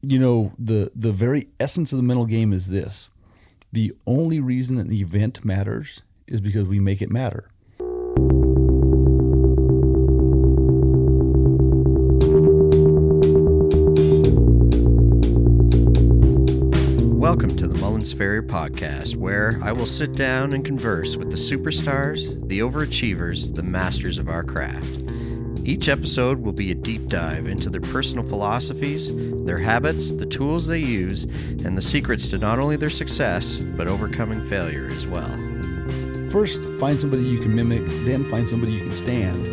the very essence of the mental game is this. The only reason an event matters is because we make it matter. Welcome to the Mullins Ferrier Podcast, where I will sit down and converse with the superstars, the overachievers, the masters of our craft. Each episode will be a deep dive into their personal philosophies, their habits, the tools they use, and the secrets to not only their success, but overcoming failure as well. First, find somebody you can mimic, then find somebody you can stand,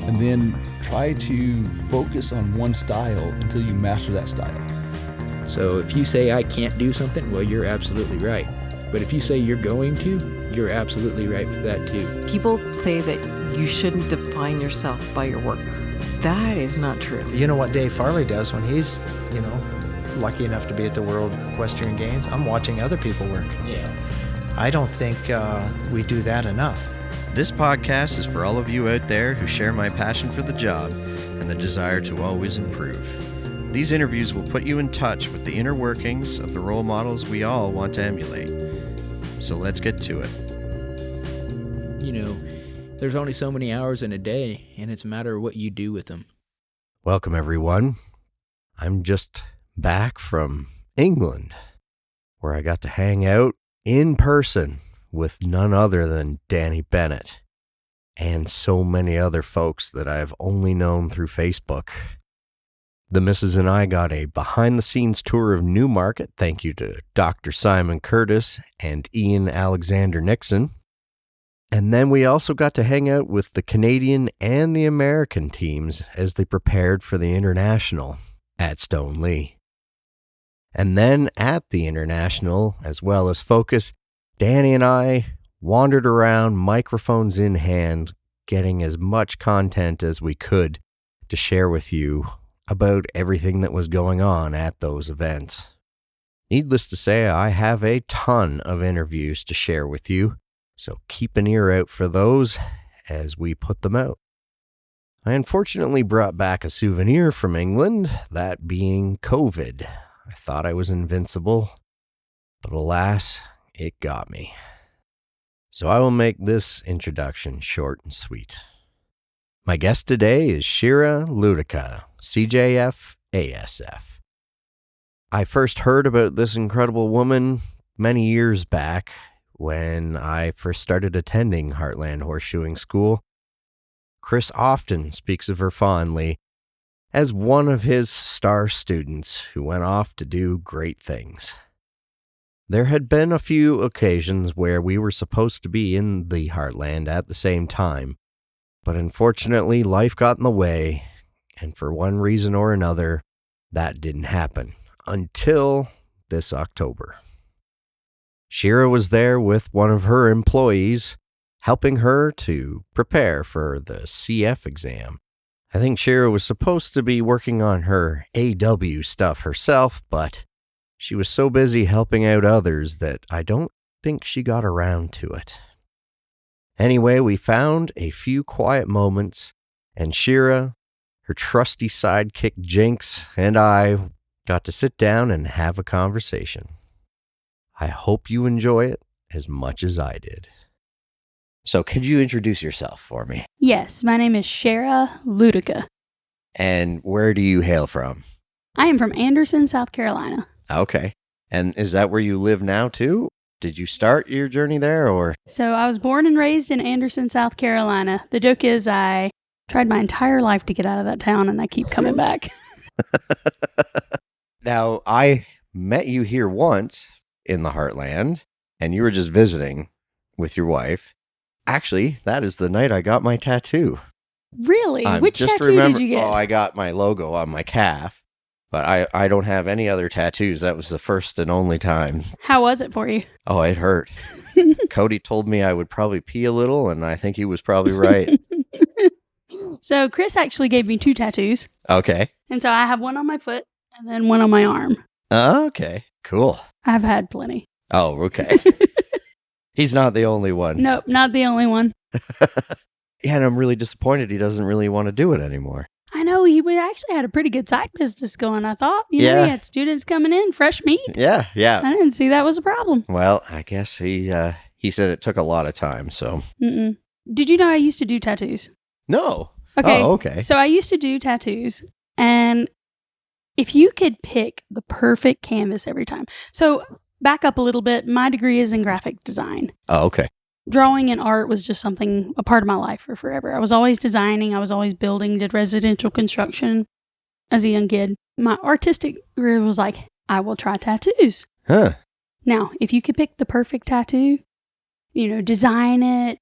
and then try to focus on one style until you master that style. So if you say I can't do something, well, you're absolutely right. But if you say you're going to, you're absolutely right with that too. People say that you shouldn't define yourself by your work. That is not true. You know what Dave Farley does when he's, lucky enough to be at the World Equestrian Games? I'm watching other people work. Yeah. I don't think we do that enough. This podcast is for all of you out there who share my passion for the job and the desire to always improve. These interviews will put you in touch with the inner workings of the role models we all want to emulate. So let's get to it. There's only so many hours in a day, and it's a matter of what you do with them. Welcome, everyone. I'm just back from England, where I got to hang out in person with none other than Danny Bennett and so many other folks that I've only known through Facebook. The missus and I got a behind-the-scenes tour of Newmarket, thank you to Dr. Simon Curtis and Ian Alexander Nixon. And then we also got to hang out with the Canadian and the American teams as they prepared for the International at Stoneleigh. And then at the International, as well as Focus, Danny and I wandered around, microphones in hand, getting as much content as we could to share with you about everything that was going on at those events. Needless to say, I have a ton of interviews to share with you, so keep an ear out for those as we put them out. I unfortunately brought back a souvenir from England, that being COVID. I thought I was invincible, but alas, it got me. So I will make this introduction short and sweet. My guest today is Shearer Wludyka CJF ASF. I first heard about this incredible woman many years back when I first started attending Heartland Horseshoeing School. Chris often speaks of her fondly as one of his star students who went off to do great things. There had been a few occasions where we were supposed to be in the Heartland at the same time, but unfortunately life got in the way, and for one reason or another, that didn't happen until this October. Shearer was there with one of her employees, helping her to prepare for the CF exam. I think Shearer was supposed to be working on her AW stuff herself, but she was so busy helping out others that I don't think she got around to it. Anyway, we found a few quiet moments, and Shearer, her trusty sidekick Jinx, and I got to sit down and have a conversation. I hope you enjoy it as much as I did. So could you introduce yourself for me? Yes, my name is Shearer Wludyka. And where do you hail from? I am from Anderson, South Carolina. Okay. And is that where you live now too? Did you start your journey there or? So I was born and raised in Anderson, South Carolina. The joke is I tried my entire life to get out of that town and I keep coming back. Now, I met you here once in the Heartland and you were just visiting with your wife. Actually, that is the night I got my tattoo. Really? Which tattoo did you get? Oh, I got my logo on my calf, but I don't have any other tattoos. That was the first and only time. How was it for you? Oh, it hurt. Cody told me I would probably pee a little, and I think he was probably right. So Chris actually gave me 2 tattoos. Okay. And so I have one on my foot and then one on my arm. Okay, cool. I've had plenty. Oh, okay. He's not the only one. Nope, not the only one. Yeah, and I'm really disappointed he doesn't really want to do it anymore. I know, we actually had a pretty good side business going, I thought. You know, Yeah. he had students coming in, fresh meat. Yeah. I didn't see that was a problem. Well, I guess he said it took a lot of time, so. Mm-mm. Did you know I used to do tattoos? No. Okay. Oh, okay. So I used to do tattoos, and if you could pick the perfect canvas every time. So back up a little bit, my degree is in graphic design. Oh, okay. Drawing and art was just a part of my life for forever. I was always designing, I was always building, did residential construction as a young kid. My artistic career was like, I will try tattoos. Huh. Now, if you could pick the perfect tattoo, you know, design it,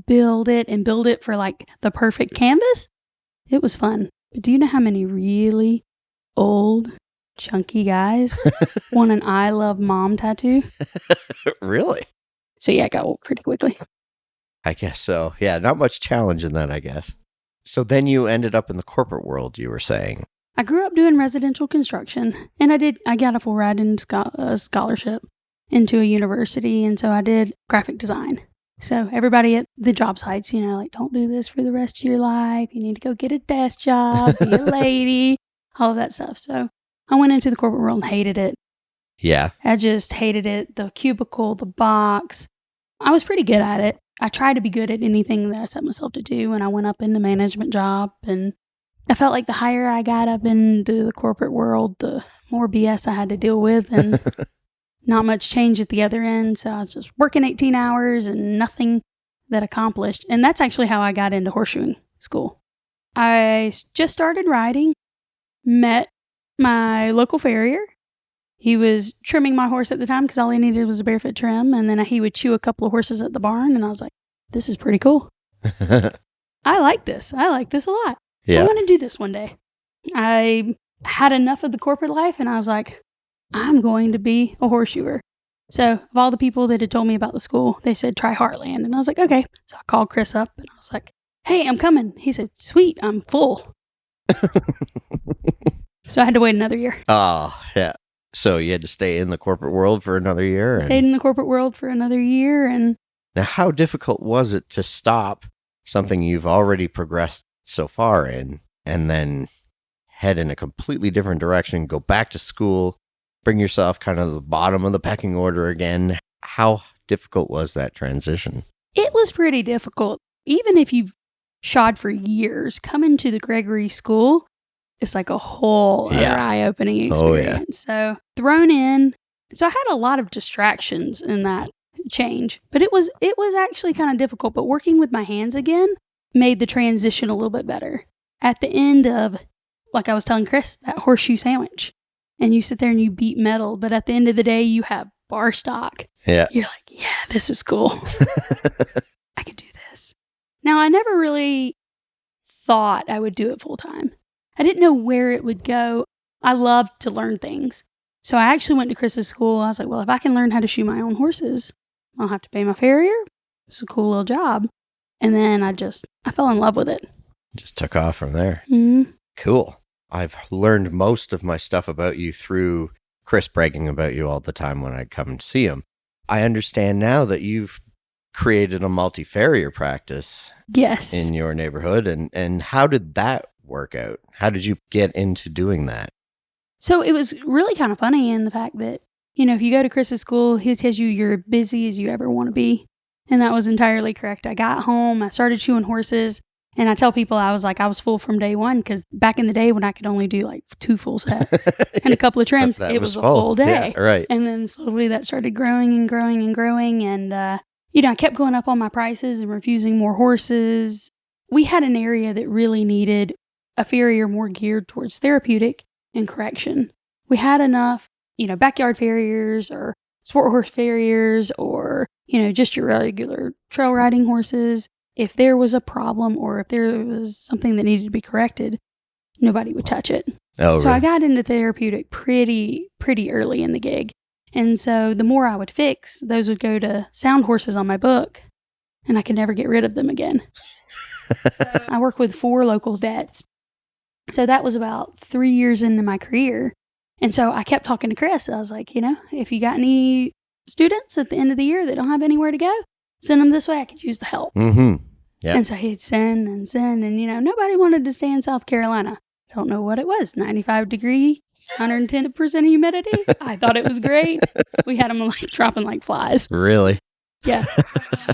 build it, and build it for like the perfect canvas, it was fun. But do you know how many really old, chunky guys want an I love mom tattoo? Really? So yeah, it got old pretty quickly. I guess so. Yeah, not much challenge in that, I guess. So then you ended up in the corporate world, you were saying. I grew up doing residential construction, and I got a full ride-in scholarship into a university, and so I did graphic design. So everybody at the job sites, you know, like, don't do this for the rest of your life. You need to go get a desk job, be a lady, all of that stuff. So I went into the corporate world and hated it. Yeah. I just hated it. The cubicle, the box. I was pretty good at it. I tried to be good at anything that I set myself to do, and I went up in the management job, and I felt like the higher I got up into the corporate world, the more BS I had to deal with, and not much change at the other end. So I was just working 18 hours and nothing that accomplished. And that's actually how I got into horseshoeing school. I just started riding, met my local farrier. He was trimming my horse at the time because all he needed was a barefoot trim. And then he would chew a couple of horses at the barn. And I was like, this is pretty cool. I like this. I like this a lot. Yeah. I want to do this one day. I had enough of the corporate life, and I was like, I'm going to be a horseshoer. So of all the people that had told me about the school, they said, try Heartland. And I was like, okay. So I called Chris up, and I was like, hey, I'm coming. He said, sweet, I'm full. So I had to wait another year. Oh, yeah. So you had to stay in the corporate world for another year? Stayed in the corporate world for another year. And Now, how difficult was it to stop something you've already progressed so far in and then head in a completely different direction, go back to school, bring yourself kind of to the bottom of the pecking order again? How difficult was that transition? it was pretty difficult. Even if you've shod for years, coming to the Gregory School, it's like a whole other eye-opening Oh, experience. So thrown in. So I had a lot of distractions in that change, but it was actually kind of difficult. But working with my hands again made the transition a little bit better. At the end of, like I was telling Chris, that horseshoe sandwich, and you sit there and you beat metal, but at the end of the day, you have bar stock. Yeah. You're like, yeah, this is cool. I could do this. Now, I never really thought I would do it full time. I didn't know where it would go. I loved to learn things. So I actually went to Chris's school. I was like, well, if I can learn how to shoe my own horses, I'll have to pay my farrier. It's a cool little job. And then I fell in love with it. Just took off from there. Mm-hmm. Cool. I've learned most of my stuff about you through Chris bragging about you all the time when I come to see him. I understand now that you've created a multi-farrier practice Yes. in your neighborhood. And how did that work out? How did you get into doing that? So it was really kind of funny in the fact that, you know, if you go to Chris's school, he tells you you're busy as you ever want to be. And that was entirely correct. I got home, I started shoeing horses, and I tell people I was full from day one, because back in the day when I could only do like 2 full sets and a couple of trims, That it was a full day. Yeah, right. And then slowly that started growing and growing and growing. And, you know, I kept going up on my prices and refusing more horses. We had an area that really needed a farrier more geared towards therapeutic and correction. We had enough, you know, backyard farriers or sport horse farriers or, you know, just your regular trail riding horses. If there was a problem or if there was something that needed to be corrected, nobody would touch it. Oh, So really? I got into therapeutic pretty early in the gig. And so the more I would fix, those would go to sound horses on my book, and I could never get rid of them again. So I work with 4 local vets. So that was about 3 years into my career. And so I kept talking to Chris. I was like, you know, if you got any students at the end of the year that don't have anywhere to go, send them this way. I could use the help. Mm-hmm. Yeah. And so he'd send, and, you know, nobody wanted to stay in South Carolina. I don't know what it was, 95 degree, 110% humidity. I thought it was great. We had them like dropping like flies. Really? Yeah.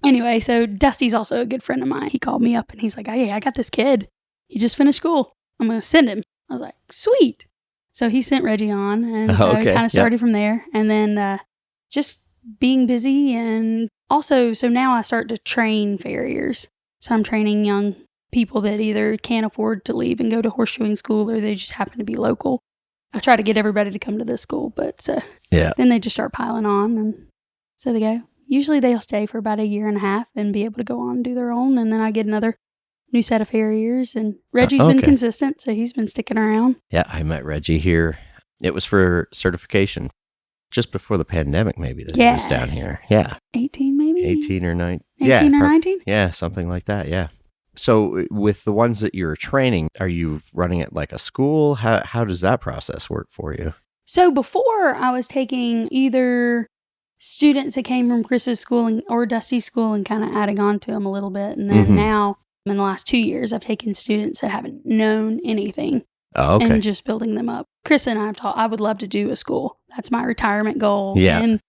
Anyway, so Dusty's also a good friend of mine. He called me up and he's like, hey, I got this kid. He just finished school. I'm going to send him. I was like, sweet. So he sent Reggie on, and so it kind of started from there. And then just being busy, and also, so now I start to train farriers. So I'm training young people that either can't afford to leave and go to horseshoeing school, or they just happen to be local. I try to get everybody to come to this school, but then they just start piling on, and so they go. Usually they'll stay for about 1.5 years and be able to go on and do their own, and then I get another new set of farriers, and Reggie's been consistent, so he's been sticking around. Yeah, I met Reggie here. It was for certification just before the pandemic, maybe, that he was down here. Yeah. 18 maybe? 18 or 19. 18 or 19? Yeah, something like that, yeah. So with the ones that you're training, are you running it like a school? How does that process work for you? So before, I was taking either students that came from Chris's school or Dusty's school and kind of adding on to them a little bit, and then now, in the last 2 years, I've taken students that haven't known anything and just building them up. Chris and I have taught, I would love to do a school. That's my retirement goal and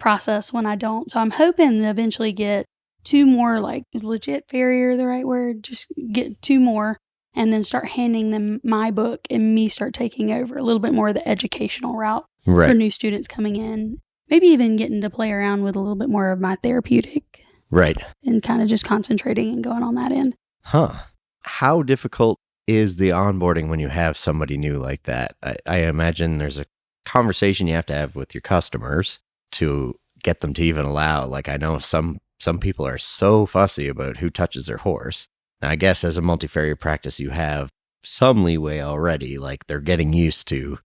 process when I don't. So I'm hoping to eventually get 2 more, like legit farrier, the right word, just get 2 more and then start handing them my book and me start taking over a little bit more of the educational route for new students coming in. Maybe even getting to play around with a little bit more of my therapeutic. Right. And kind of just concentrating and going on that end. Huh. How difficult is the onboarding when you have somebody new like that? I imagine there's a conversation you have to have with your customers to get them to even allow. Like, I know some people are so fussy about who touches their horse. Now, I guess as a multi-farrier practice, you have some leeway already. Like, they're getting used to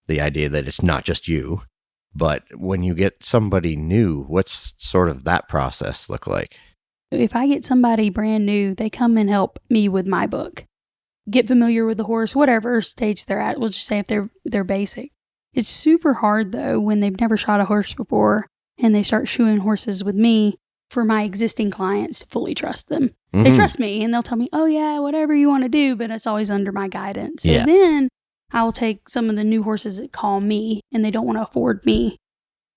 the idea that it's not just you. But when you get somebody new, what's sort of that process look like? If I get somebody brand new, they come and help me with my book. Get familiar with the horse, whatever stage they're at. We'll just say if they're basic. It's super hard, though, when they've never shot a horse before and they start shoeing horses with me for my existing clients to fully trust them. They trust me and they'll tell me, oh, yeah, whatever you want to do, but it's always under my guidance. So then I will take some of the new horses that call me and they don't want to afford me.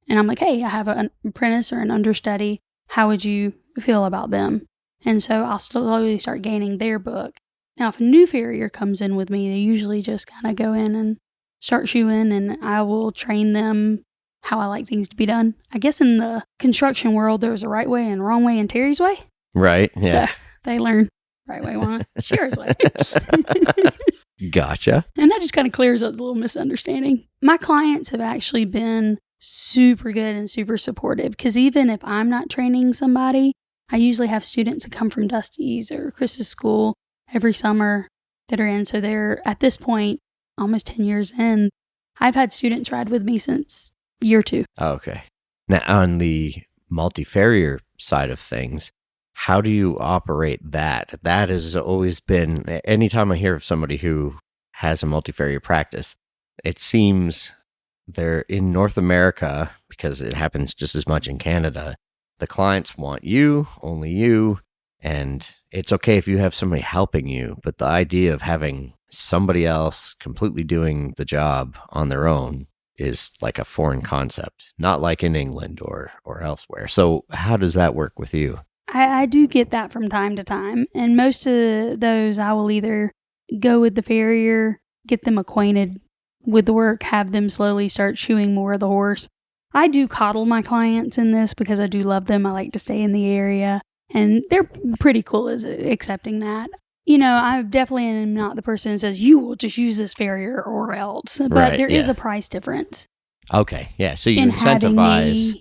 And I'm like, hey, I have an apprentice or an understudy. How would you feel about them? And so I'll slowly start gaining their book. Now, if a new farrier comes in with me, they usually just kind of go in and start shoeing, and I will train them how I like things to be done. I guess in the construction world, there's a right way and wrong way and Terry's way. Right, yeah. So they learn right way, wrong way, Shearer's way. Gotcha. And that just kind of clears up the little misunderstanding. My clients have actually been super good and super supportive, because even if I'm not training somebody, I usually have students that come from Dusty's or Chris's school every summer that are in. So they're, at this point, almost 10 years in. I've had students ride with me since year 2. Okay. Now, on the multi-farrier side of things, how do you operate that? That has always been, anytime I hear of somebody who has a multi-farrier practice, it seems they're in North America, because it happens just as much in Canada. The clients want you, only you, and it's okay if you have somebody helping you, but the idea of having somebody else completely doing the job on their own is like a foreign concept, not like in England or elsewhere. So how does that work with you? I do get that from time to time, and most of those I will either go with the farrier, get them acquainted with the work, have them slowly start shoeing more of the horse. I do coddle my clients in this because I do love them. I like to stay in the area, and they're pretty cool as accepting that. You know, I definitely am not the person who says, you will just use this farrier or else. But there is a price difference. Okay, yeah. So you incentivize.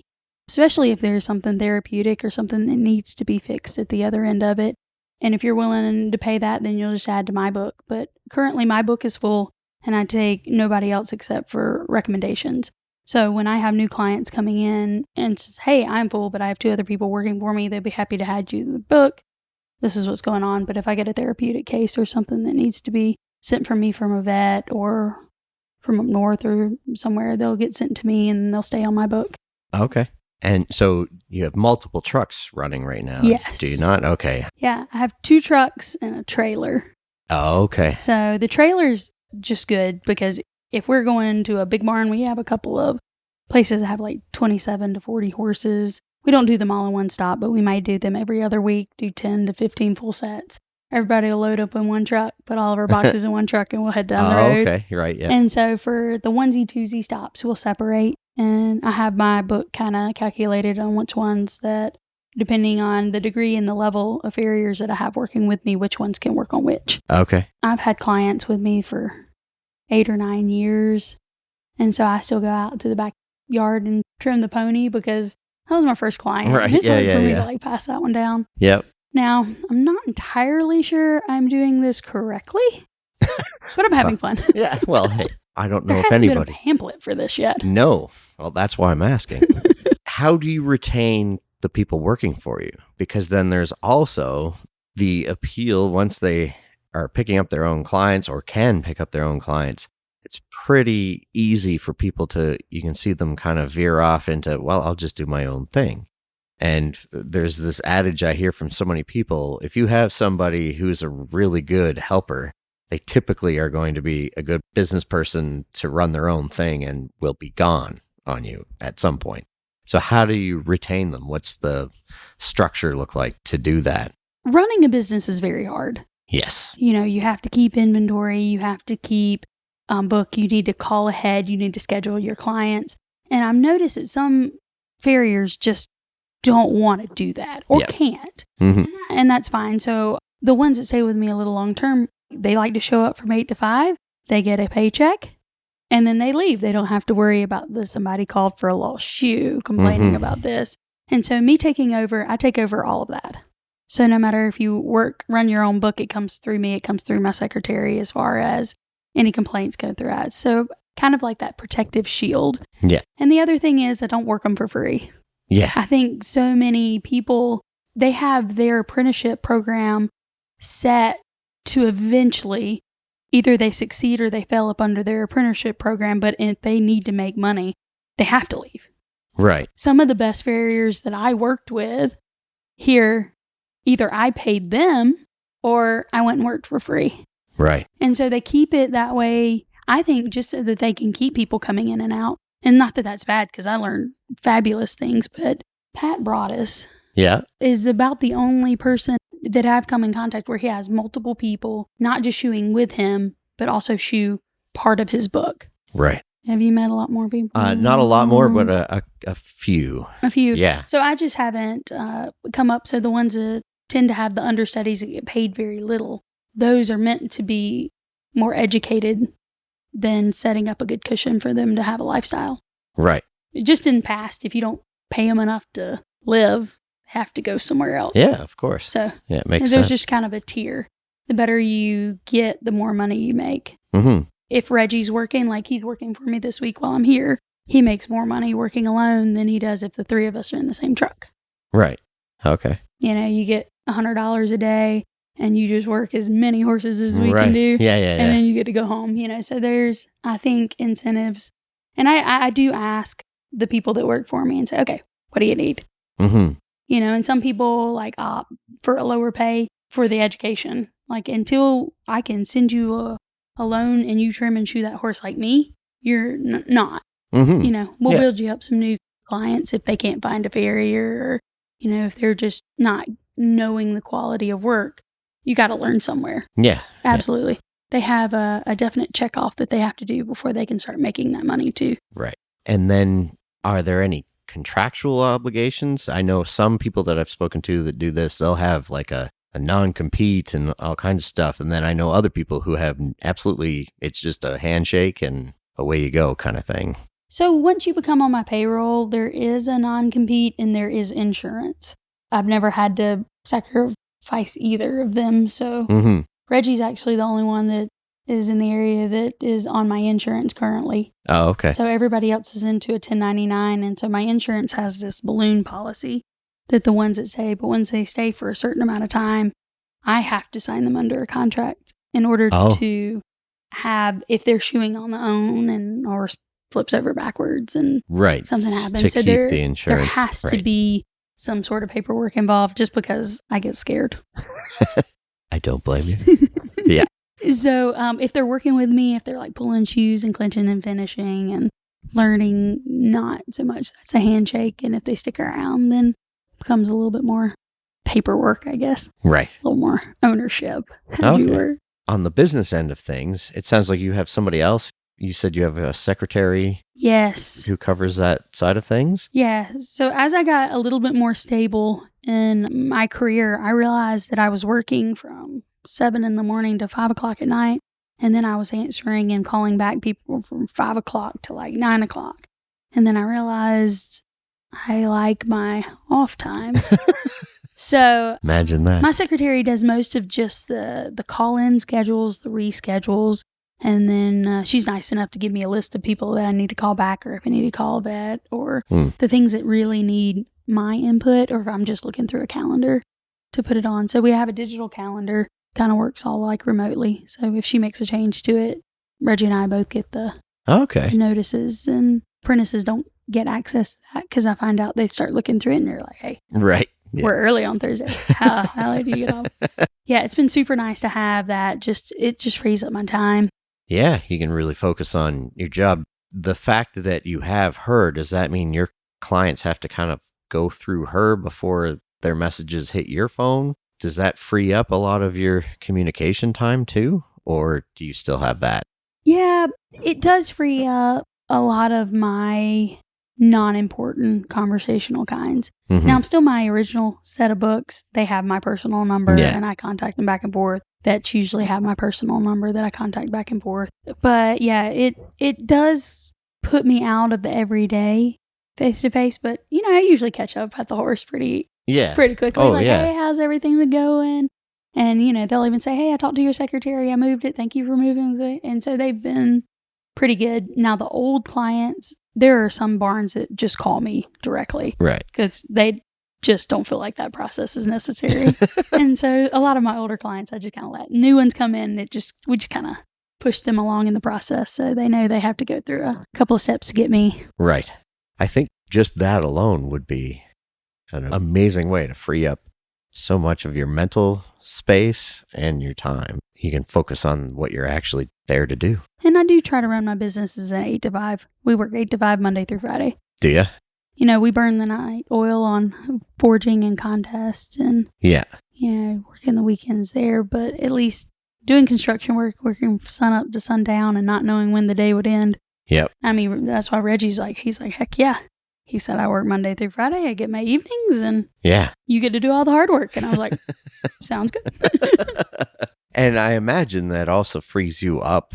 Especially if there's something therapeutic or something that needs to be fixed at the other end of it. And if you're willing to pay that, then you'll just add to my book. But currently my book is full, and I take nobody else except for recommendations. So when I have new clients coming in and says, hey, I'm full, but I have 2 other people working for me, they'd be happy to add you to the book. This is what's going on. But if I get a therapeutic case or something that needs to be sent from me from a vet or from up north or somewhere, they'll get sent to me and they'll stay on my book. Okay. And so you have multiple trucks running right now. Yes. Do you not? Okay. Yeah. I have 2 trucks and a trailer. Oh, okay. So the trailer's just good because if we're going to a big barn, we have a couple of places that have like 27 to 40 horses. We don't do them all in one stop, but we might do them every other week, do 10 to 15 full sets. Everybody will load up in one truck, put all of our boxes in one truck, and we'll head down the road. Okay. You're right. Yeah. And so for the onesie, twosie stops, we'll separate. And I have my book kind of calculated on which ones that, depending on the degree and the level of farriers that I have working with me, which ones can work on which. Okay. I've had clients with me for 8 or 9 years. And so I still go out to the backyard and trim the pony because that was my first client. Right. And it's hard for me yeah. to like pass that one down. Yep. Now, I'm not entirely sure I'm doing this correctly, but I'm having fun. Yeah. Well, hey, I don't know There if hasn't been a anybody. pamphlet for this yet. No. Well, that's why I'm asking. How do you retain the people working for you? Because then there's also the appeal once they are picking up their own clients or can pick up their own clients. It's pretty easy for people to, you can see them kind of veer off into, well, I'll just do my own thing. And there's this adage I hear from so many people, if you have somebody who's a really good helper, they typically are going to be a good business person to run their own thing and will be gone on you at some point. So how do you retain them? What's the structure look like to do that? Running a business is very hard. Yes. You know, you have to keep inventory, you have to keep book, you need to call ahead, you need to schedule your clients. And I've noticed that some farriers just don't want to do that or can't. Mm-hmm. And that's fine. So the ones that stay with me a little long term, they like to show up from 8 to 5. They get a paycheck and then they leave. They don't have to worry about somebody called for a lost shoe, complaining about this. And so me taking over, I take over all of that. So no matter if you run your own book, it comes through me. It comes through my secretary as far as any complaints go through that. So kind of like that protective shield. Yeah. And the other thing is I don't work them for free. Yeah. I think so many people, they have their apprenticeship program set to eventually either they succeed or they fail up under their apprenticeship program, but if they need to make money, they have to leave. Right. Some of the best farriers that I worked with here, either I paid them or I went and worked for free. Right. And so they keep it that way, I think, just so that they can keep people coming in and out. And not that that's bad, because I learned fabulous things, but Pat Broadus Yeah. is about the only person that I've come in contact where he has multiple people, not just shoeing with him, but also shoe part of his book. Right. Have you met a lot more people? Not a lot more, but a few. A few. Yeah. So I just haven't come up. So the ones that tend to have the understudies that get paid very little, those are meant to be more educated than setting up a good cushion for them to have a lifestyle. Right. Just in the past, if you don't pay them enough to live, have to go somewhere else. Yeah, of course. So yeah, it makes there's sense. just kind of a tier. The better you get, the more money you make. Mm-hmm. If Reggie's working, like he's working for me this week while I'm here, he makes more money working alone than he does if the three of us are in the same truck. Right. Okay. You know, you get $100 a day and you just work as many horses as we Right. can do. Yeah. And then you get to go home, you know. So there's, I think, incentives. And I do ask the people that work for me and say, okay, what do you need? Mm-hmm. You know, and some people like opt for a lower pay for the education. Like until I can send you a loan and you trim and shoe that horse like me, you're not. Mm-hmm. You know, we'll Yeah. build you up some new clients if they can't find a farrier or, you know, if they're just not knowing the quality of work. You got to learn somewhere. Yeah. Absolutely. They have a definite check off that they have to do before they can start making that money too. Right. And then are there any contractual obligations? I know some people that I've spoken to that do this, they'll have like a non-compete and all kinds of stuff. And then I know other people who have absolutely, it's just a handshake and away you go kind of thing. So once you become on my payroll, there is a non-compete and there is insurance. I've never had to sacrifice either of them. So Mm-hmm. Reggie's actually the only one that is in the area that is on my insurance currently. Oh, okay. So everybody else is into a 1099. And so my insurance has this balloon policy that the ones that stay, but once they stay for a certain amount of time, I have to sign them under a contract in order to have, if they're shoeing on their own and or flips over backwards and Right. something happens. To So keep there the insurance. there has to Right. be some sort of paperwork involved just because I get scared. I don't blame you. Yeah. So if they're working with me, if they're like pulling shoes and clinching and finishing and learning, not so much that's a handshake. And if they stick around, then it becomes a little bit more paperwork, I guess. Right. A little more ownership. How'd you Okay. work? On the business end of things, it sounds like you have somebody else. You said you have a secretary Yes. who covers that side of things? Yeah. So as I got a little bit more stable in my career, I realized that I was working from 7 in the morning to 5 o'clock at night. And then I was answering and calling back people from 5 o'clock to like 9 o'clock. And then I realized I like my off time. So Imagine that. my secretary does most of just the call-in schedules, the reschedules. And then she's nice enough to give me a list of people that I need to call back, or if I need to call a vet, or the things that really need my input, or if I'm just looking through a calendar to put it on. So we have a digital calendar, kind of works all like remotely. So if she makes a change to it, Reggie and I both get the Okay. notices, and apprentices don't get access to that because I find out they start looking through it and they're like, hey, Right. Yeah. we're early on Thursday. How late do you get off? Yeah, it's been super nice to have that. It just frees up my time. Yeah, you can really focus on your job. The fact that you have her, does that mean your clients have to kind of go through her before their messages hit your phone? Does that free up a lot of your communication time too? Or do you still have that? Yeah, it does free up a lot of my non-important conversational kinds. Mhm. Now, I'm still my original set of books. They have my personal number, Yeah. and I contact them back and forth. Vets usually have my personal number that I contact back and forth. But yeah, it does put me out of the everyday face-to-face. But, I usually catch up at the horse pretty Yeah. quickly. Oh, like, yeah. hey, how's everything been going? And, they'll even say, hey, I talked to your secretary. I moved it. Thank you for moving it. And so they've been pretty good. Now, the old clients, there are some barns that just call me directly Right. because they just don't feel like that process is necessary. And so a lot of my older clients, I just kind of let new ones come in. We just kind of push them along in the process. So they know they have to go through a couple of steps to get me. Right. I think just that alone would be an amazing way to free up so much of your mental space and your time. You can focus on what you're actually there to do. And I do try to run my businesses at 8 to 5. We work 8 to 5 Monday through Friday. Do you? We burn the night oil on forging and contests and, Yeah. working the weekends there. But at least doing construction work, working from sun up to sundown and not knowing when the day would end. Yep. I mean, that's why Reggie's he's like, heck yeah. He said, I work Monday through Friday. I get my evenings and Yeah. you get to do all the hard work. And I was like, sounds good. And I imagine that also frees you up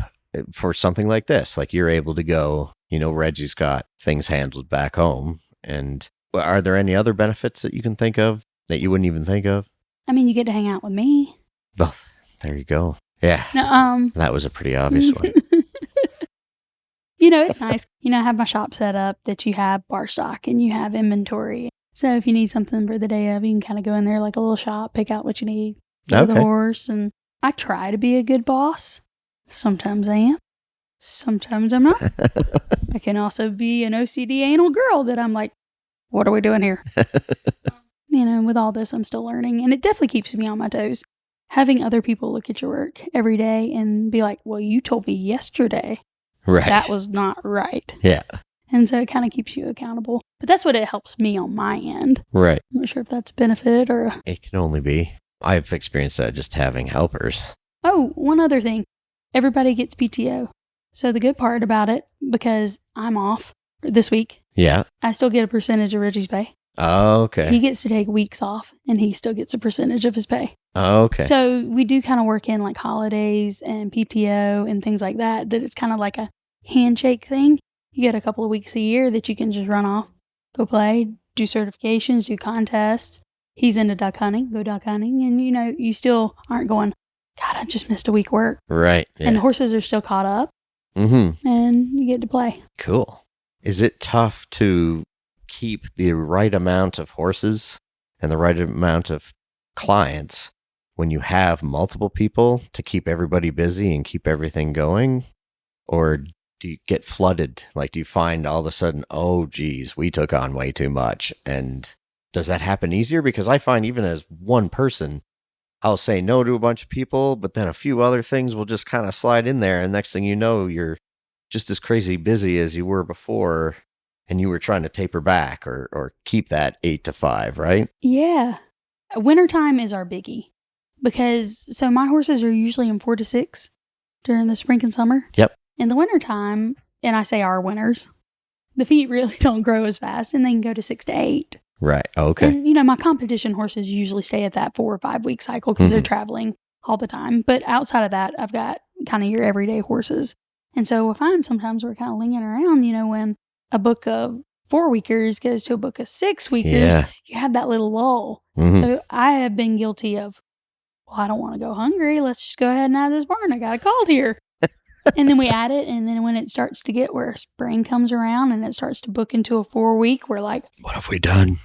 for something like this. Like you're able to go, Reggie's got things handled back home. And are there any other benefits that you can think of that you wouldn't even think of? I mean, you get to hang out with me. Well, there you go. Yeah. No, That was a pretty obvious one. It's nice. I have my shop set up that you have bar stock and you have inventory. So if you need something for the day of, you can kind of go in there like a little shop, pick out what you need for the Okay. horse. And I try to be a good boss. Sometimes I am. Sometimes I'm not. I can also be an OCD anal girl that I'm like, what are we doing here? With all this, I'm still learning. And it definitely keeps me on my toes. Having other people look at your work every day and be like, well, you told me yesterday Right. that was not right. Yeah. And so it kind of keeps you accountable. But that's what it helps me on my end. Right. I'm not sure if that's a benefit or... It can only be. I've experienced that just having helpers. Oh, one other thing. Everybody gets PTO. So the good part about it, because I'm off this week, Yeah. I still get a percentage of Reggie's pay. Okay. He gets to take weeks off and he still gets a percentage of his pay. Okay. So we do kind of work in like holidays and PTO and things like that it's kind of like a handshake thing. You get a couple of weeks a year that you can just run off, go play, do certifications, do contests. He's into duck hunting, go duck hunting. And, you still aren't going, God, I just missed a week work. Right. Yeah. And the horses are still caught up Mm-hmm. and you get to play. Cool. Is it tough to keep the right amount of horses and the right amount of clients when you have multiple people to keep everybody busy and keep everything going? Or do you get flooded? Like, do you find all of a sudden, oh, geez, we took on way too much? And does that happen easier? Because I find even as one person, I'll say no to a bunch of people, but then a few other things will just kind of slide in there. And next thing you know, you're just as crazy busy as you were before, and you were trying to taper back or keep that 8 to 5, right? Yeah. Wintertime is our biggie because so my horses are usually in 4 to 6 during the spring and summer. Yep. In the wintertime, and I say our winters, the feet really don't grow as fast and they can go to 6 to 8. Right. Okay. And, my competition horses usually stay at that 4 or 5 week cycle because they're traveling all the time. But outside of that, I've got kind of your everyday horses. And so I find sometimes we're kind of lingering around, when a book of 4 weekers goes to a book of 6 weekers, you have that little lull. So I have been guilty of, well, I don't want to go hungry. Let's just go ahead and add this barn. I got a call here. And then we add it. And then when it starts to get where spring comes around and it starts to book into a 4 week, we're like, what have we done?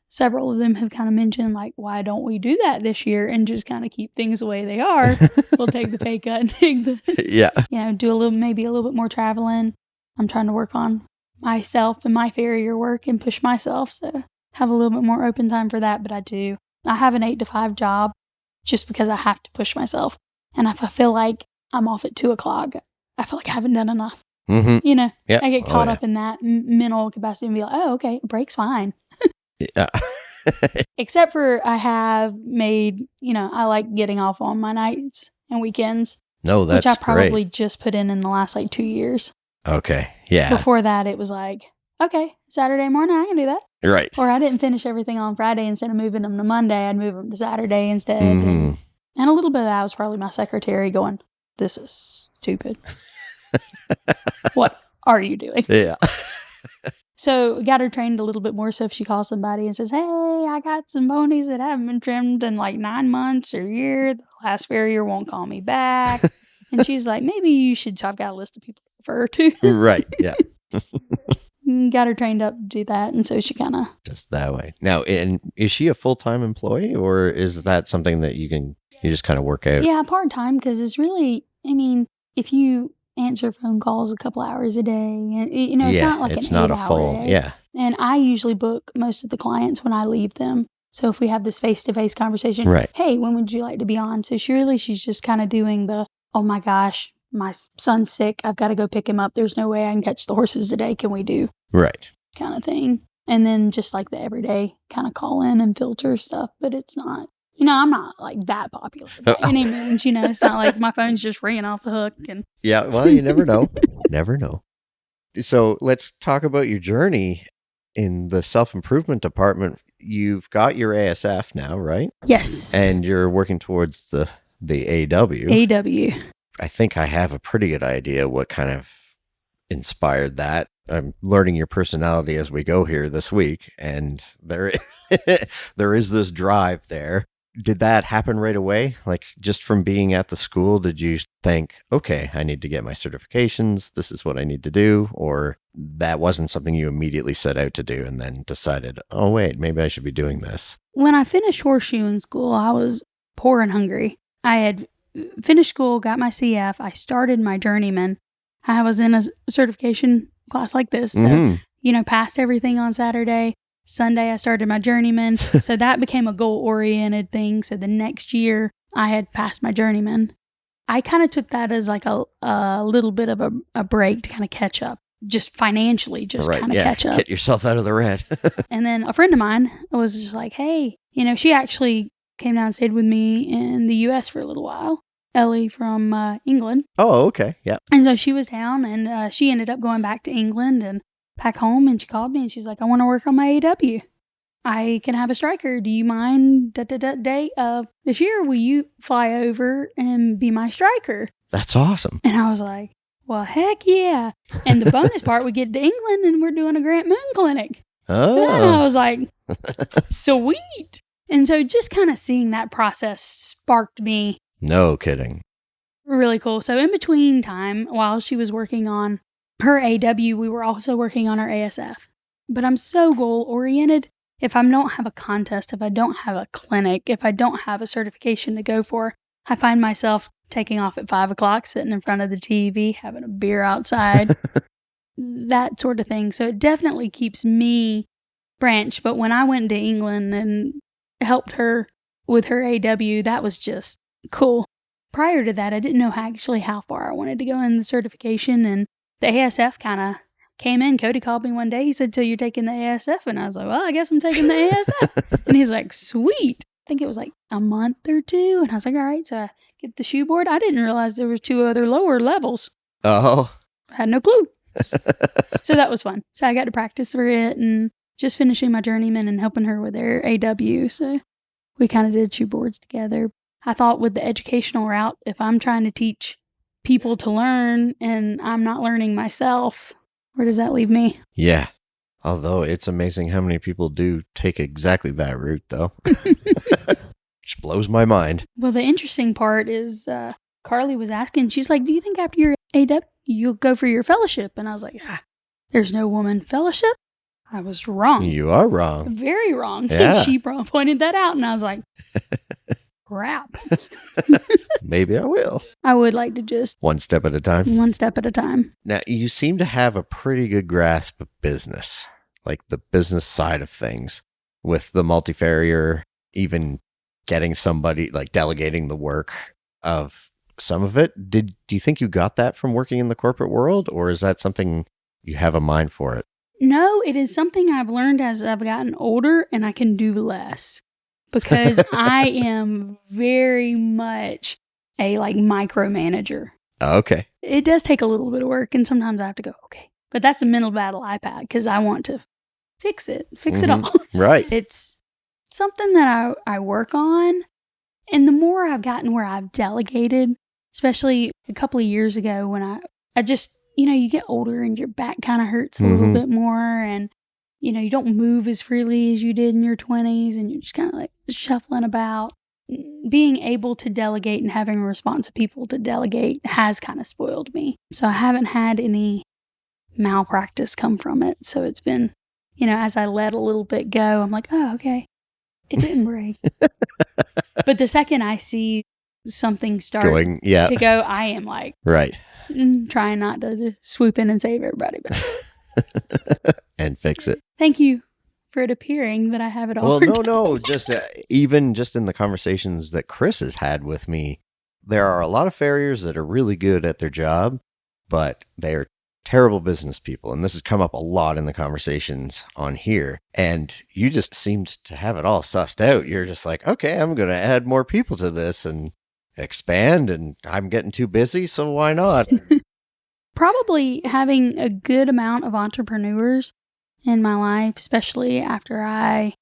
Several of them have kind of mentioned, like, why don't we do that this year and just kind of keep things the way they are? We'll take the pay cut and take do maybe a little bit more traveling. I'm trying to work on myself and my farrier work and push myself. So have a little bit more open time for that. But I have an 8 to 5 job just because I have to push myself. And if I feel like I'm off at 2 o'clock, I feel like I haven't done enough. I get caught up in that mental capacity and be like, oh, okay, break's fine. Yeah. Except for I have made, I like getting off on my nights and weekends. No, that's which I probably great. just put in the last 2 years. Okay. Yeah. Before that, it was like, okay, Saturday morning, I can do that. Right. Or I didn't finish everything on Friday. Instead of moving them to Monday, I'd move them to Saturday instead. And a little bit of that was probably my secretary going, this is stupid. What are you doing? Yeah. So got her trained a little bit more. So if she calls somebody and says, hey, I got some ponies that haven't been trimmed in like 9 months or a year, the last farrier won't call me back. And she's like, maybe you should. So I've got a list of people to refer to. Right. Yeah. Got her trained up to do that. And so she kind of. Just that way. Now, is she a full-time employee or is that something that you just kind of work out? Yeah, part-time because it's really, if you answer phone calls a couple hours a day. It's not like it's not a full day. Yeah. And I usually book most of the clients when I leave them. So if we have this face-to-face conversation, right. Hey, when would you like to be on? So surely she's just kind of doing the, oh my gosh, my son's sick. I've got to go pick him up. There's no way I can catch the horses today. Can we do? Right. Kind of thing. And then just like the everyday kind of call in and filter stuff, but it's not. I'm not like that popular by any means. It's not like my phone's just ringing off the hook. And yeah, well, you never know. Never know. So let's talk about your journey in the self-improvement department. You've got your ASF now, right? Yes. And you're working towards the AW. AW. I think I have a pretty good idea what kind of inspired that. I'm learning your personality as we go here this week, and there is this drive there. Did that happen right away? Like just from being at the school, did you think, okay, I need to get my certifications. This is what I need to do. Or that wasn't something you immediately set out to do and then decided, oh, wait, maybe I should be doing this. When I finished horseshoeing school, I was poor and hungry. I had finished school, got my CF. I started my journeyman. I was in a certification class like this. So, passed everything on Saturday. Sunday, I started my journeyman. So that became a goal-oriented thing. So the next year, I had passed my journeyman. I kind of took that as like a little bit of a break to kind of catch up, just financially, kind of catch up. Get yourself out of the red. And then a friend of mine was just like, hey, she actually came down and stayed with me in the U.S. for a little while. Ellie from England. Oh, okay. Yeah. And so she was down and she ended up going back to England and back home, and she called me and she's like, I want to work on my AW. I can have a striker. Do you mind day of this year? Will you fly over and be my striker? That's awesome. And I was like, well, heck yeah. And the bonus part, we get to England and we're doing a Grant Moon clinic. Oh. And I was like, sweet. And so just kind of seeing that process sparked me. No kidding. Really cool. So in between time, while she was working on her AW, we were also working on our ASF. But I'm so goal-oriented. If I don't have a contest, if I don't have a clinic, if I don't have a certification to go for, I find myself taking off at 5 o'clock, sitting in front of the TV, having a beer outside, that sort of thing. So it definitely keeps me branched. But when I went to England and helped her with her AW, that was just cool. Prior to that, I didn't know actually how far I wanted to go in the certification, and the ASF kind of came in. Cody called me one day. He said, "So you're taking the ASF?" And I was like, "Well, I guess I'm taking the ASF." And he's like, "Sweet." I think it was like a month or two. And I was like, all right, so I get the shoe board. I didn't realize there was 2 other lower levels. Oh. I had no clue. So that was fun. So I got to practice for it and just finishing my journeyman and helping her with her AW. So we kind of did shoe boards together. I thought with the educational route, if I'm trying to teach people to learn and I'm not learning myself, where does that leave me? Yeah. Although it's amazing how many people do take exactly that route, though. Which blows my mind. Well, the interesting part is Carly was asking, she's like, "Do you think after your AW you'll go for your fellowship?" And I was like, there's no woman fellowship? I was wrong. You are wrong. Very wrong. Yeah. And she pointed that out, and I was like, crap. Maybe I will. I would like to just One step at a time. one step at a time. Now, you seem to have a pretty good grasp of business, like the business side of things, with the multi-farrier, even getting somebody, like delegating the work of some of it. Do you think you got that from working in the corporate world, or is that something you have a mind for it? No, it is something I've learned as I've gotten older, and I can do less. Because I am very much a micromanager. Okay. It does take a little bit of work, and sometimes I have to go, okay. But that's a mental battle I've had because I want to fix it all. Right. It's something that I work on. And the more I've gotten where I've delegated, especially a couple of years ago when I just, you get older and your back kind of hurts a little bit more, and you don't move as freely as you did in your 20s, and you're just kind of like shuffling about. Being able to delegate and having a response of people to delegate has kind of spoiled me. So I haven't had any malpractice come from it. So it's been, as I let a little bit go, I'm like, oh, okay, it didn't break. But the second I see something start to go, I am like, right, trying not to swoop in and save everybody. But and fix it. Thank you for it appearing that I have it all. Well, no, just even just in the conversations that Chris has had with me, there are a lot of farriers that are really good at their job, but they are terrible business people. And this has come up a lot in the conversations on here. And you just seemed to have it all sussed out. You're just like, okay, I'm going to add more people to this and expand, and I'm getting too busy, so why not? Probably having a good amount of entrepreneurs in my life, especially after I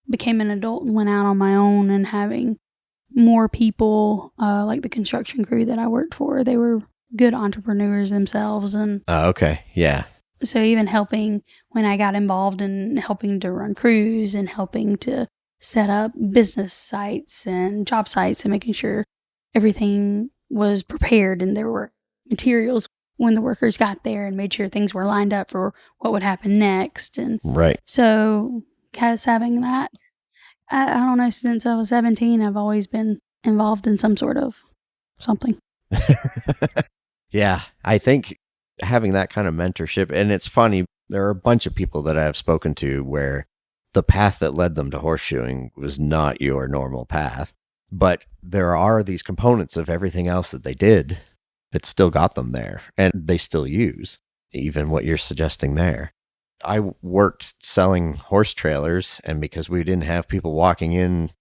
became an adult and went out on my own, and having more people, like the construction crew that I worked for, they were good entrepreneurs themselves. And okay, yeah. So even helping when I got involved in helping to run crews and helping to set up business sites and job sites and making sure everything was prepared and there were materials when the workers got there, and made sure things were lined up for what would happen next. And right. So Kat's having that. I don't know, since I was 17, I've always been involved in some sort of something. Yeah, I think having that kind of mentorship, and it's funny, there are a bunch of people that I've spoken to where the path that led them to horseshoeing was not your normal path, but there are these components of everything else that they did that still got them there, and they still use, even what you're suggesting there. I worked selling horse trailers, and because we didn't have people walking in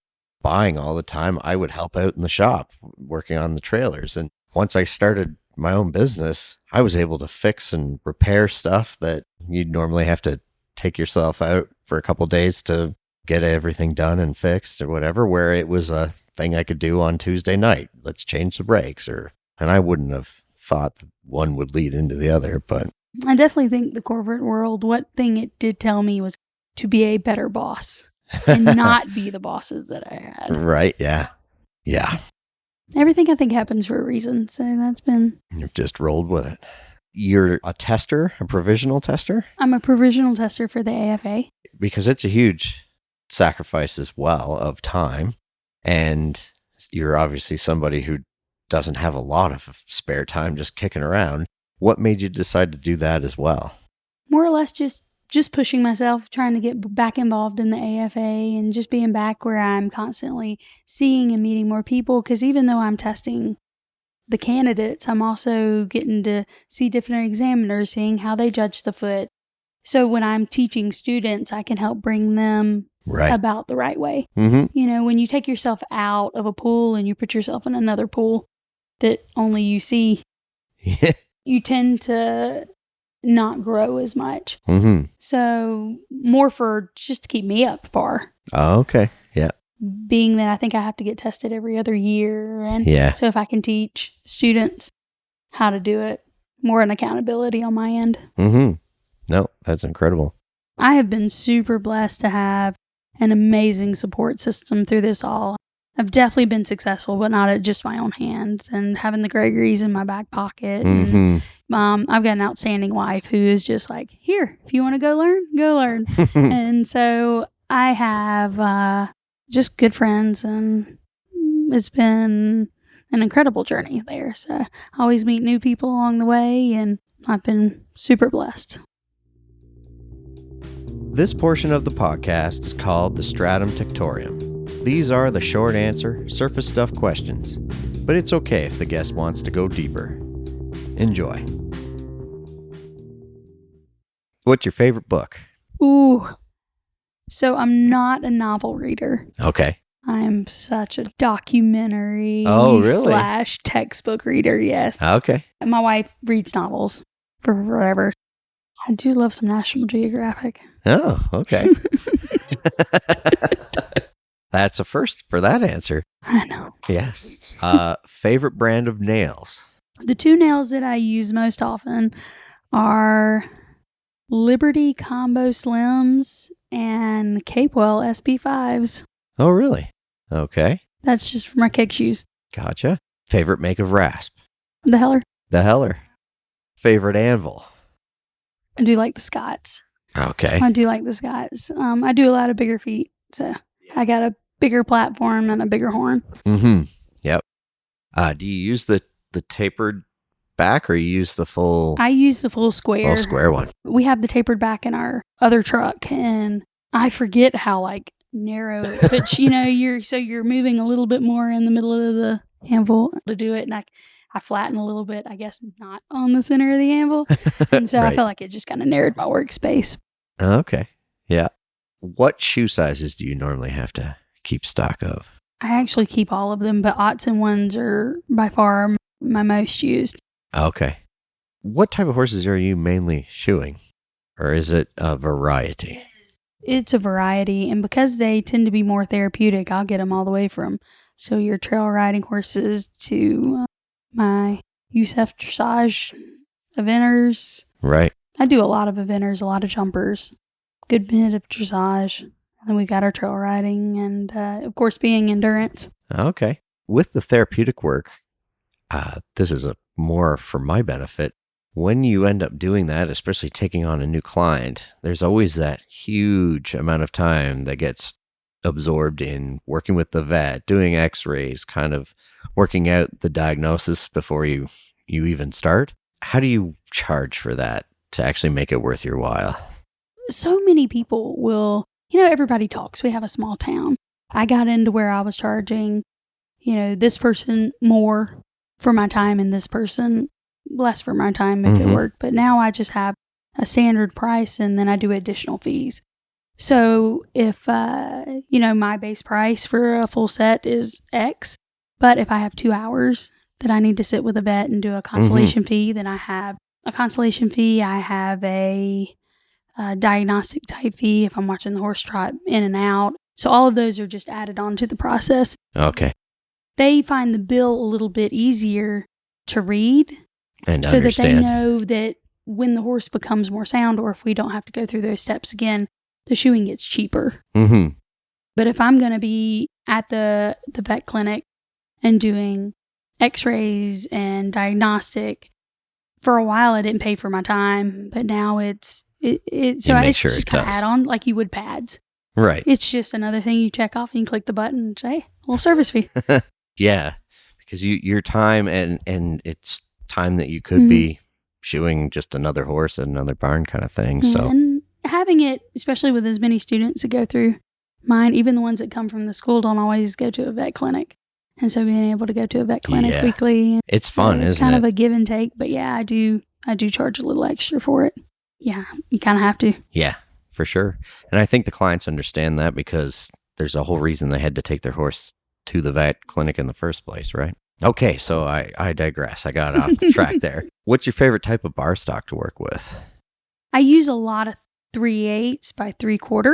buying all the time, I would help out in the shop working on the trailers. And once I started my own business, I was able to fix and repair stuff that you'd normally have to take yourself out for a couple days to get everything done and fixed or whatever, where it was a thing I could do on Tuesday night. Let's change the brakes, and I wouldn't have thought that one would lead into the other, but I definitely think the corporate world, what thing it did tell me was to be a better boss and not be the bosses that I had. Right, yeah. Yeah. Everything I think happens for a reason, so that's been... You've just rolled with it. You're a tester, a provisional tester? I'm a provisional tester for the AFA. Because it's a huge sacrifice as well of time, and you're obviously somebody who doesn't have a lot of spare time just kicking around. What made you decide to do that as well? More or less just just pushing myself, trying to get back involved in the AFA and just being back where I'm constantly seeing and meeting more people. Because even though I'm testing the candidates, I'm also getting to see different examiners, seeing how they judge the foot. So when I'm teaching students, I can help bring them about the right way. You know, when you take yourself out of a pool and you put yourself in another pool that only you see, you tend to not grow as much. So more for just to keep me up to par. Oh, okay. Yeah. Being that I think I have to get tested every other year. And so if I can teach students how to do it, more an accountability on my end. No, that's incredible. I have been super blessed to have an amazing support system through this all. I've definitely been successful, but not at just my own hands, and having the Gregories in my back pocket. And, I've got an outstanding wife who is just like, here, if you want to go learn. And so I have just good friends, and it's been an incredible journey there. So I always meet new people along the way, and I've been super blessed. This portion of the podcast is called the Stratum Tectorium. These are the short answer, surface stuff questions, but it's okay if the guest wants to go deeper. Enjoy. What's your favorite book? Ooh. So I'm not a novel reader. Okay. I'm such a documentary / textbook reader, yes. Okay. My wife reads novels for forever. I do love some National Geographic. Oh, okay. That's a first for that answer. I know. Yes. Favorite brand of nails? The two nails that I use most often are Liberty Combo Slims and Capewell SP5s. Oh, really? Okay. That's just for my kick shoes. Gotcha. Favorite make of rasp? The Heller. The Heller. Favorite anvil? I do like the Scots. Okay. I do like the Scots. I do a lot of bigger feet, so I got a bigger platform and a bigger horn. Yep. Do you use the tapered back, or you use the full? I use the full square. Full square one. We have the tapered back in our other truck, and I forget how narrow, but you're moving a little bit more in the middle of the anvil to do it, and I flatten a little bit, I guess not on the center of the anvil, and so I felt like it just kind of narrowed my workspace. Okay. Yeah. What shoe sizes do you normally have to keep stock of? I actually keep all of them, but aughts and ones are by far my most used. Okay. What type of horses are you mainly shoeing? Or is it a variety? It's a variety, and because they tend to be more therapeutic, I'll get them all the way from your trail riding horses to my USF dressage eventers. Right. I do a lot of eventers, a lot of jumpers, good bit of dressage. And then we got our trail riding and, of course, being endurance. Okay. With the therapeutic work, this is more for my benefit. When you end up doing that, especially taking on a new client, there's always that huge amount of time that gets absorbed in working with the vet, doing x-rays, kind of working out the diagnosis before you even start. How do you charge for that to actually make it worth your while? So many people will, everybody talks. We have a small town. I got into where I was charging, this person more for my time and this person less for my time if it worked. But now I just have a standard price and then I do additional fees. So if, my base price for a full set is X, but if I have 2 hours that I need to sit with a vet and do a consultation fee, then I have a consultation fee. I have a diagnostic type fee if I'm watching the horse trot in and out. So all of those are just added on to the process. Okay. They find the bill a little bit easier to read and so understand. That they know that when the horse becomes more sound or if we don't have to go through those steps again, the shoeing gets cheaper. But if I'm going to be at the vet clinic and doing x-rays and diagnostic, for a while I didn't pay for my time, but now it's just kind of add on like you would pads. Right. It's just another thing you check off and you click the button and say, hey, a little service fee. Yeah, because your time and it's time that you could be shoeing just another horse at another barn kind of thing. So having it, especially with as many students that go through mine, even the ones that come from the school don't always go to a vet clinic. And so being able to go to a vet clinic weekly. It's fun, it's isn't kind it? of a give and take. But yeah, I do charge a little extra for it. Yeah, you kind of have to. Yeah, for sure. And I think the clients understand that because there's a whole reason they had to take their horse to the vet clinic in the first place, right? Okay, so I digress. I got off the track there. What's your favorite type of bar stock to work with? I use a lot of 3/8 by 3/4,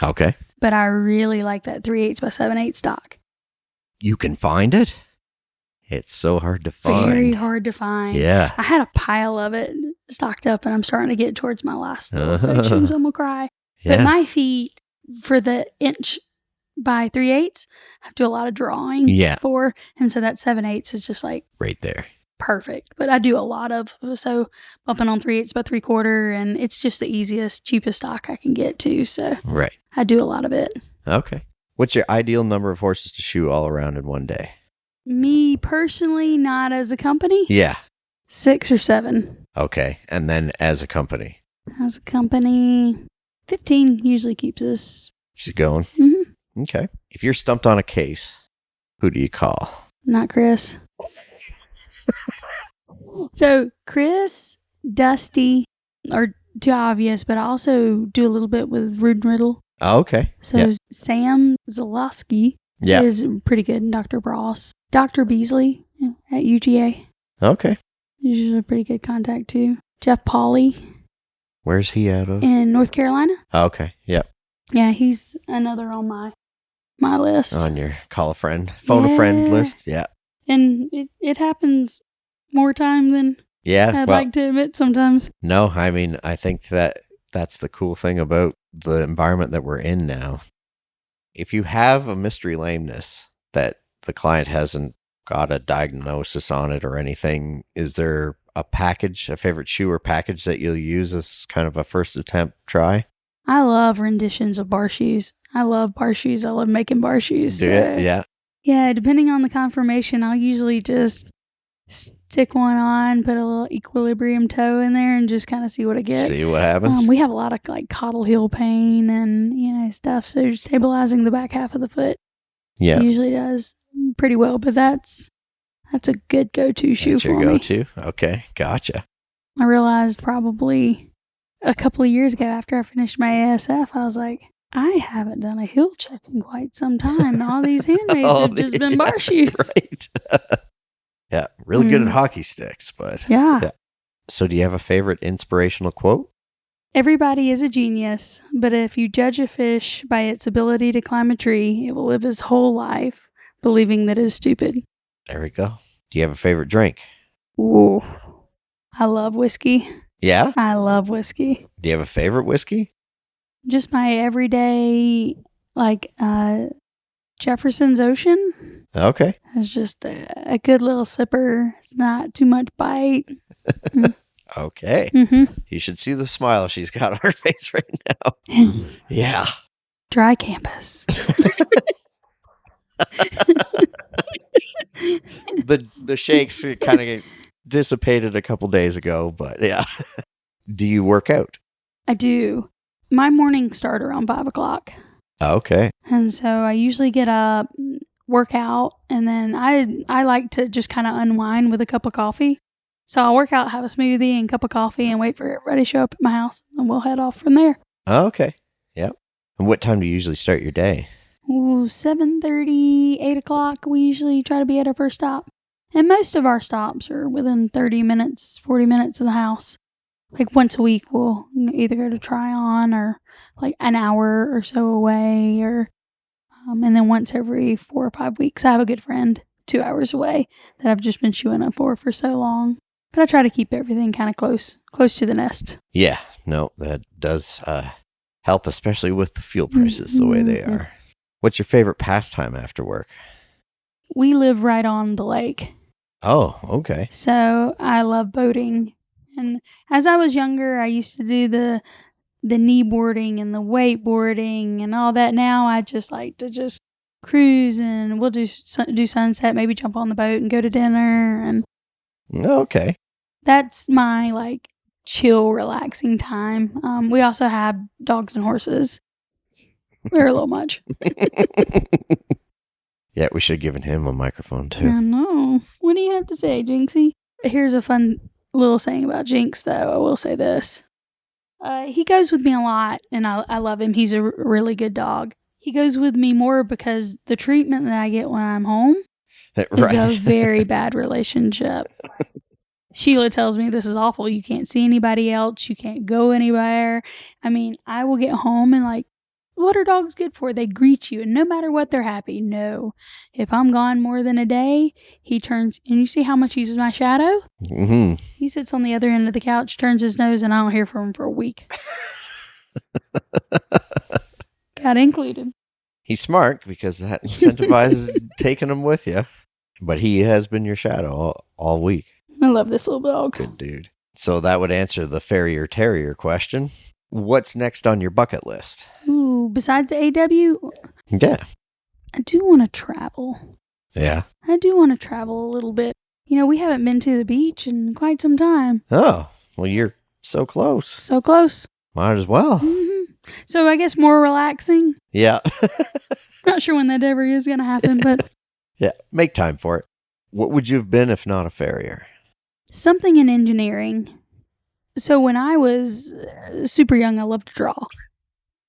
Okay. but I really like that 3/8 by 7/8 stock. You can find it? It's so hard to find. Very hard to find. Yeah. I had a pile of it stocked up, and I'm starting to get towards my last little section, so I'm going to cry. Yeah. But my feet, for the inch by 3/8, I have to do a lot of drawing for, and so that 7/8 is just like right there. perfect. But I do a lot of, so bumping on 3/8 by 3/4, and it's just the easiest, cheapest stock I can get to, so Right. I do a lot of it. Okay. What's your ideal number of horses to shoe all around in one day? Me personally, not as a company, Yeah. 6 or 7. Okay. And then as a company? As a company, 15 usually keeps us. She's going? Mm-hmm. Okay. If you're stumped on a case, who do you call? Not Chris. So Chris, Dusty are too obvious, but I also do a little bit with Rude and Riddle. Oh, okay. So Sam Zalowski is pretty good, and Dr. Bross. Dr. Beasley at UGA. Okay. He's a pretty good contact too. Jeff Pauley Where's he out of? in North Carolina. Oh, okay. Yep. Yeah, he's another on my list. On your call a friend, phone a friend list. Yeah. And it happens more time than Yeah. I'd like to admit sometimes. No, I mean, I think that's the cool thing about the environment that we're in now. If you have a mystery lameness that the client hasn't got a diagnosis on it or anything, is there a favorite shoe or package that you'll use as kind of a first attempt try? I love renditions of bar shoes. I love bar shoes. I love making bar shoes. Do it? Yeah. Yeah, depending on the conformation, I'll usually just stick one on, put a little equilibrium toe in there, and just kind of see what I get. See what happens. We have a lot of like caudal heel pain and stuff, so stabilizing the back half of the foot usually does pretty well. But that's a good go-to shoe That's for your me. go-to? Okay, gotcha. I realized probably a couple of years ago after I finished my ASF, I was like, I haven't done a heel check in quite some time. All these handmaids have just been bar shoes. Right. Yeah, really good at hockey sticks, but Yeah. So do you have a favorite inspirational quote? Everybody is a genius, but if you judge a fish by its ability to climb a tree, it will live its whole life believing that it is stupid. There we go. Do you have a favorite drink? Ooh. I love whiskey. Yeah? I love whiskey. Do you have a favorite whiskey? Just my everyday, like, Jefferson's Ocean. Okay. It's just a good little sipper. It's not too much bite. Okay. Mm-hmm. You should see the smile she's got on her face right now. Yeah. Dry campus. The shakes kind of dissipated a couple days ago, but yeah. Do you work out? I do. My mornings start around 5 o'clock. Okay. And so I usually get up, work out, and then I like to just kind of unwind with a cup of coffee. So I'll work out, have a smoothie and a cup of coffee, and wait for everybody to show up at my house, and we'll head off from there. Okay. Yep. And what time do you usually start your day? 7:30, 8 o'clock, we usually try to be at our first stop. And most of our stops are within 30 minutes, 40 minutes of the house. Like once a week, we'll either go to try on or like an hour or so away, or and then once every 4 or 5 weeks, I have a good friend 2 hours away that I've just been shoeing up for so long. But I try to keep everything kind of close to the nest. Yeah. No, that does help, especially with the fuel prices the way they are. What's your favorite pastime after work? We live right on the lake. Oh, okay. So I love boating. And as I was younger, I used to do the knee boarding and the wakeboarding and all that. Now I just like to just cruise, and we'll do sunset, maybe jump on the boat and go to dinner. And Okay. that's my like chill, relaxing time. We also have dogs and horses. They're a little much. Yeah, we should have given him a microphone too. I know. What do you have to say, Jinxie? Here's a fun little saying about Jinx, though. I will say this. He goes with me a lot, and I love him. He's a really good dog. He goes with me more because the treatment that I get when I'm home is a very bad relationship. Sheila tells me this is awful. You can't see anybody else. You can't go anywhere. I mean, I will get home and like, what are dogs good for? They greet you, and no matter what, they're happy. No. If I'm gone more than a day, he turns, and you see how much he uses my shadow? Mm-hmm. He sits on the other end of the couch, turns his nose, and I don't hear from him for a week. Got included. He's smart because that incentivizes taking him with you. But he has been your shadow all week. I love this little dog. Good dude. So that would answer the farrier terrier question. What's next on your bucket list? Ooh, besides the AW, Yeah. I do want to travel. Yeah. I do want to travel a little bit. You know, we haven't been to the beach in quite some time. Oh, well, you're so close. So close. Might as well. Hmm. So I guess more relaxing. Yeah. Not sure when that ever is going to happen, but Yeah. Make time for it. What would you have been if not a farrier? something in engineering. So when I was super young, I loved to draw.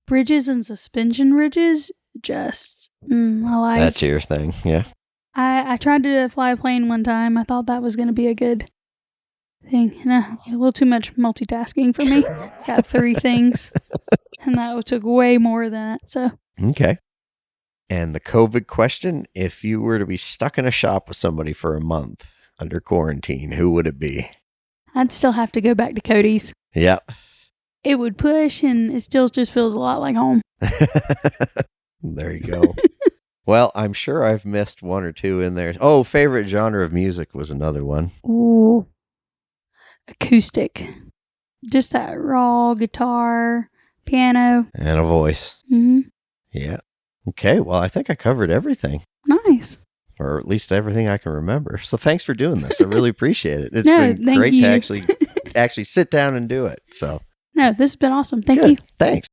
Bridges and suspension bridges, just, I like. That's your thing. Yeah. I tried to fly a plane one time. I thought that was going to be a good thing. A little too much multitasking for me. Got 3 things. And that took way more than that. So, Okay. And the COVID question, if you were to be stuck in a shop with somebody for a month under quarantine, who would it be? I'd still have to go back to Cody's. Yeah. It would push, and it still just feels a lot like home. There you go. Well, I'm sure I've missed 1 or 2 in there. Oh, favorite genre of music was another one. Ooh. Acoustic. Just that raw guitar, piano. And a voice. Mm-hmm. Yeah. Okay. Well, I think I covered everything, Nice. or at least everything I can remember. So thanks for doing this. I really appreciate it. It's No, been thank great you. to actually sit down and do it. So No, this has been awesome. Thank good. you. Thanks.